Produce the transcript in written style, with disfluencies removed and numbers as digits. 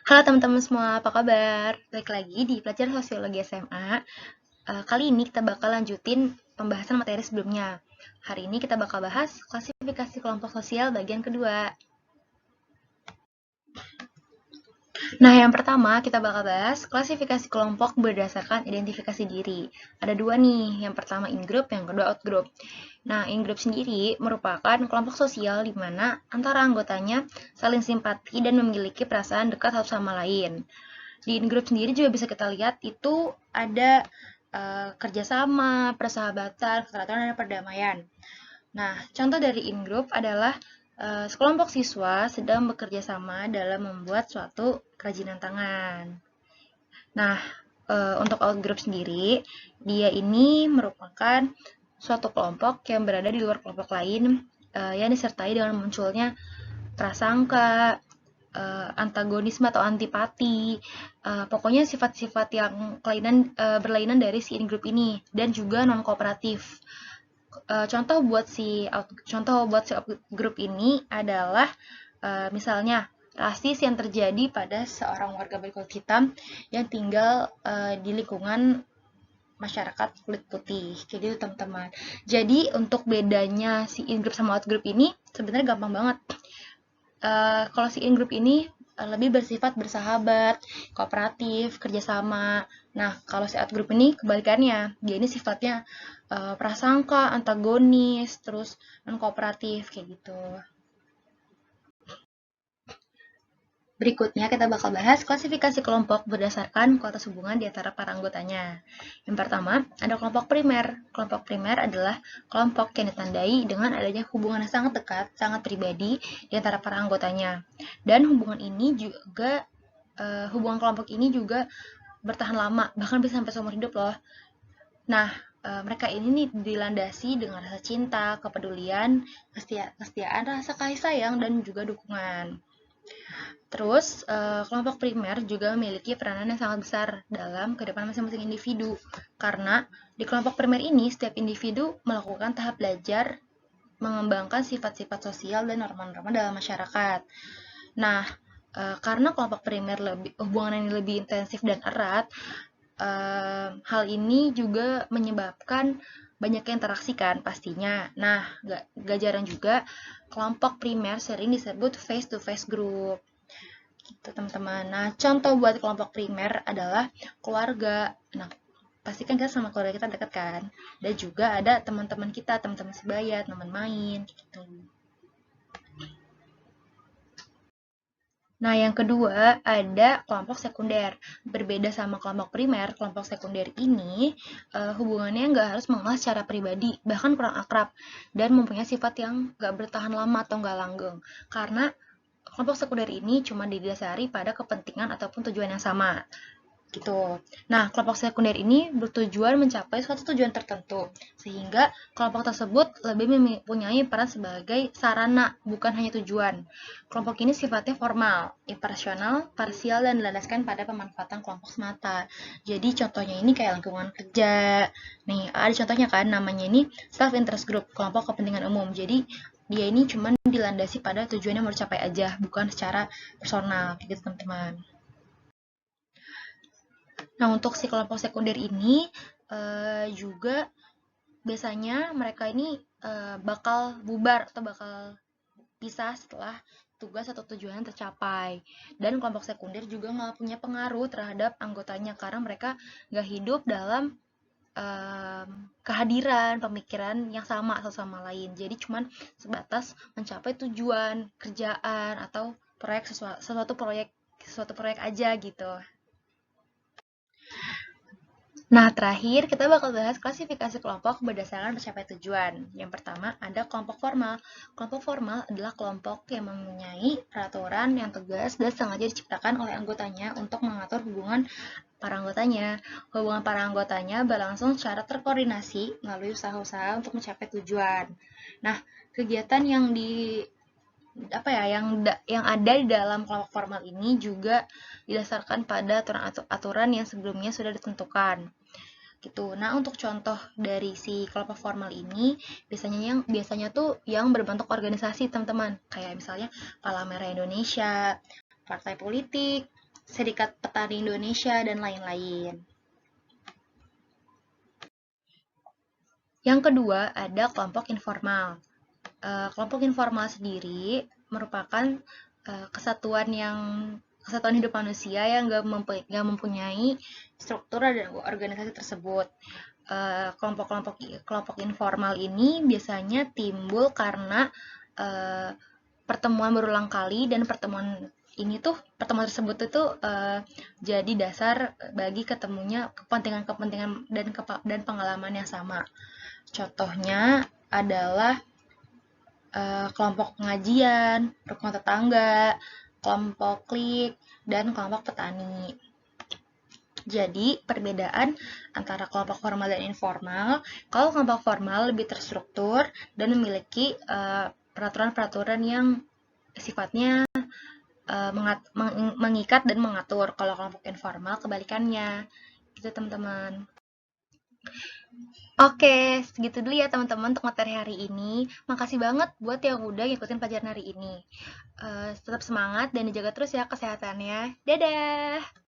Halo teman-teman semua, apa kabar? Balik lagi di pelajaran Sosiologi SMA. Kali ini kita bakal lanjutin pembahasan materi sebelumnya. Hari ini kita bakal bahas klasifikasi kelompok sosial bagian kedua. Nah, yang pertama kita bakal bahas klasifikasi kelompok berdasarkan identifikasi diri. Ada dua nih, yang pertama in-group, yang kedua out-group. Nah, in-group sendiri merupakan kelompok sosial di mana antara anggotanya saling simpati dan memiliki perasaan dekat satu sama lain. Di in-group sendiri juga bisa kita lihat itu ada kerjasama, persahabatan, keteraturan, dan perdamaian. Nah, contoh dari in-group adalah sekelompok siswa sedang bekerja sama dalam membuat suatu kerajinan tangan. Nah, untuk out-group sendiri, dia ini merupakan suatu kelompok yang berada di luar kelompok lain yang disertai dengan munculnya prasangka, antagonisme atau antipati, pokoknya sifat-sifat yang berlainan dari si in-group ini, dan juga non-kooperatif. Contoh buat si out-group ini adalah misalnya rasis yang terjadi pada seorang warga berkulit hitam yang tinggal di lingkungan masyarakat kulit putih, kayak gitu teman-teman. Jadi untuk bedanya si in-group sama out-group ini sebenarnya gampang banget. Kalau si in-group ini lebih bersifat bersahabat, kooperatif, kerjasama. Nah, kalau si out-group ini kebalikannya. Dia ini sifatnya prasangka, antagonis, terus non-kooperatif, kayak gitu. Berikutnya kita bakal bahas klasifikasi kelompok berdasarkan kualitas hubungan di antara para anggotanya. Yang pertama, ada kelompok primer. Kelompok primer adalah kelompok yang ditandai dengan adanya hubungan yang sangat dekat, sangat pribadi di antara para anggotanya. Dan hubungan kelompok ini juga bertahan lama, bahkan bisa sampai seumur hidup loh. Nah, mereka ini nih dilandasi dengan rasa cinta, kepedulian, kesetiaan, rasa kasih sayang, dan juga dukungan. Terus, kelompok primer juga memiliki peranan yang sangat besar dalam kehidupan masing-masing individu. Karena di kelompok primer ini, setiap individu melakukan tahap belajar mengembangkan sifat-sifat sosial dan norma-norma dalam masyarakat. Nah, karena kelompok primer hubungan ini lebih intensif dan erat, hal ini juga menyebabkan banyaknya interaksi kan pastinya. Nah, gak jarang juga kelompok primer sering disebut face-to-face group gitu teman-teman. Nah, contoh buat kelompok primer adalah keluarga. Nah, pasti kan kita sama keluarga kita dekat kan. Dan juga ada teman-teman kita, teman-teman sebaya, teman main gitu. Nah, yang kedua ada kelompok sekunder. Berbeda sama kelompok primer, kelompok sekunder ini hubungannya nggak harus mengenal secara pribadi, bahkan kurang akrab, dan mempunyai sifat yang nggak bertahan lama atau nggak langgeng. Karena kelompok sekunder ini cuma didasari pada kepentingan ataupun tujuan yang sama gitu. Nah, kelompok sekunder ini bertujuan mencapai suatu tujuan tertentu, sehingga kelompok tersebut lebih mempunyai peran sebagai sarana, bukan hanya tujuan. Kelompok ini sifatnya formal, imparsial, parsial, dan dilandaskan pada pemanfaatan kelompok semata. Jadi contohnya ini kayak lingkungan kerja. Nih, ada contohnya kan, namanya ini self-interest group, kelompok kepentingan umum. Jadi dia ini cuma dilandasi pada tujuan yang mau dicapai aja, bukan secara personal, gitu teman-teman. Nah, untuk si kelompok sekunder ini juga biasanya mereka ini bakal bubar atau bakal pisah setelah tugas atau tujuan tercapai. Dan kelompok sekunder juga nggak punya pengaruh terhadap anggotanya karena mereka nggak hidup dalam kehadiran pemikiran yang sama satu sama lain. Jadi cuman sebatas mencapai tujuan kerjaan atau suatu proyek aja gitu. Nah, terakhir kita bakal bahas klasifikasi kelompok berdasarkan mencapai tujuan. Yang pertama, ada kelompok formal. Kelompok formal adalah kelompok yang mempunyai peraturan yang tegas dan sengaja diciptakan oleh anggotanya untuk mengatur hubungan para anggotanya. Hubungan para anggotanya berlangsung secara terkoordinasi melalui usaha-usaha untuk mencapai tujuan. Nah, kegiatan yang ada di dalam kelompok formal ini juga didasarkan pada aturan-aturan yang sebelumnya sudah ditentukan gitu. Nah, untuk contoh dari si kelompok formal ini biasanya tuh yang berbentuk organisasi, teman-teman. Kayak misalnya Palang Merah Indonesia, partai politik, Serikat Petani Indonesia, dan lain-lain. Yang kedua, ada kelompok informal. Kelompok informal sendiri merupakan kesatuan hidup manusia yang nggak mempunyai struktur dan organisasi tersebut. Kelompok informal ini biasanya timbul karena pertemuan berulang kali, dan pertemuan tersebut itu jadi dasar bagi ketemunya kepentingan dan pengalaman yang sama. Contohnya adalah kelompok pengajian, rukun tetangga, kelompok klik, dan kelompok petani. Jadi, perbedaan antara kelompok formal dan informal, kalau kelompok formal lebih terstruktur dan memiliki peraturan-peraturan yang sifatnya mengikat dan mengatur. Kalau kelompok informal kebalikannya. Gitu, teman-teman. Oke, segitu dulu ya teman-teman untuk materi hari ini. Makasih banget buat yang udah ngikutin pelajaran hari ini. Tetap semangat dan dijaga terus ya kesehatannya. Dadah!